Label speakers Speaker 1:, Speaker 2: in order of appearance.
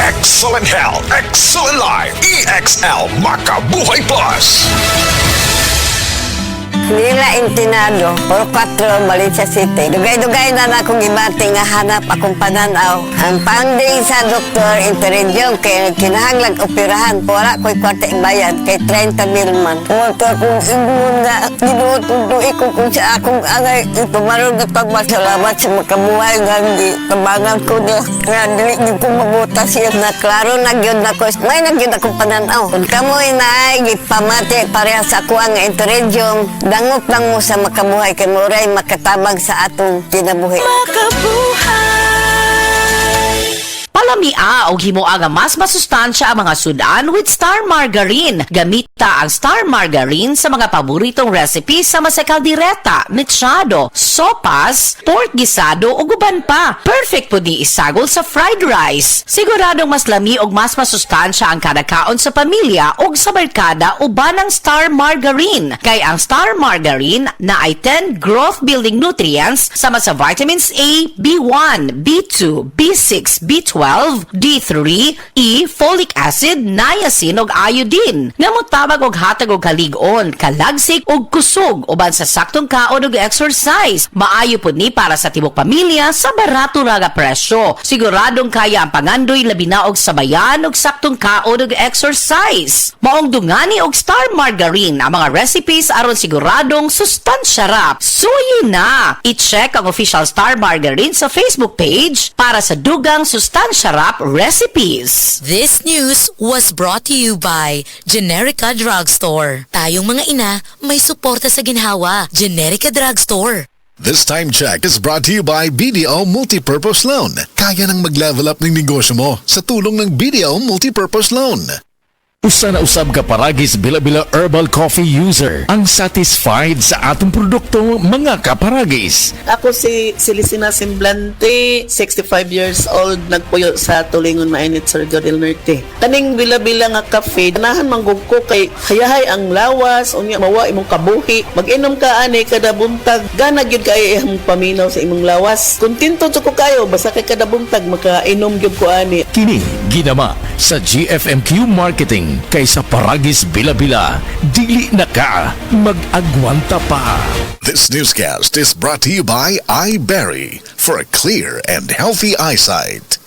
Speaker 1: Excellent Health, Excellent Life, EXL Makabuhay Plus.
Speaker 2: Nila Intinado, Puro 4, Valencia City. Dugay-dugay na akong ibati nga hanap akong pananaw. Ang panding sa doktor, interredyong, kay kinahanglag operahan. Wala ko'y kwarte bayad, kay 30 mil man. Pumunto akong ingon nga, ginutuduy ko kung sa akong angay. Itumarong na pagmasalamat sa makabuhay nga, tabangan ko niya. Nga, dili niyo ko mabutas siya na klaro na gyud na ko. May nagyud akong pananaw. Kung kamoy na ay, gipamati pareha sa ako ang interredyong, dangop lang mo sa makabuhay kay Muray makatabang sa atong kinabuhi.
Speaker 3: Palamia o himua nga mas masustansya ang mga sudan with Star Margarine. Gamita ang Star Margarine sa mga paboritong recipes sa masakaldireta, mechado, sopas, pork gisado o guban pa. Perfect po di isagol sa fried rice. Siguradong mas lami o mas masustansya ang kada kaon sa pamilya o sa barkada uban ng Star Margarine. Kay ang Star Margarine na ay 10 growth building nutrients sama sa vitamins A, B1, B2, B6, B12, D3, E, folic acid, niacin ug iodine. Nga motabag og hatag og kalig-on, kalagsik ug kusog uban sa saktong kaon ug exercise. Maayo pud ni para sa tibok pamilya sa barato ra nga presyo. Siguradong kaya ang pangandoy labi na og sabayan og saktong kaon ug exercise. Maong dungani og Star Margarine ang mga recipes aron siguradong sustansya ra. Suyi na! I-check ang official Star Margarine sa Facebook page para sa dugang sustansya rap recipes.
Speaker 4: This news was brought to you by Generica Drugstore. Tayong mga ina, may suporta sa ginhawa. Generica Drugstore.
Speaker 5: This time check is brought to you by BDO Multipurpose Loan. Kaya nang mag-level up ng negosyo mo sa tulong ng BDO Multipurpose Loan.
Speaker 6: Usa na usab ka paragis bila-bila herbal coffee user ang satisfied sa atong produkto mga kaparagis.
Speaker 7: Ako si Celicina Semblante, 65 years old, nagpuyo sa Tulingon Mainit, Surigao del Norte. Taning bila-bila nga kafe, nahan manggug ko kay hayahay ang lawas, unya mawa imong kabuhi. Mag-inom ka ani kada buntag, gana gyud kay imong paminaw sa imong lawas. Kontento jud ko kayo basta kay kada buntag makainom gyud ko ani.
Speaker 6: Kini ginama sa GFMQ Marketing kaysa paragis bila-bila, dili na ka mag-agwanta pa.
Speaker 5: This newscast is brought to you by iBerry for a clear and healthy eyesight.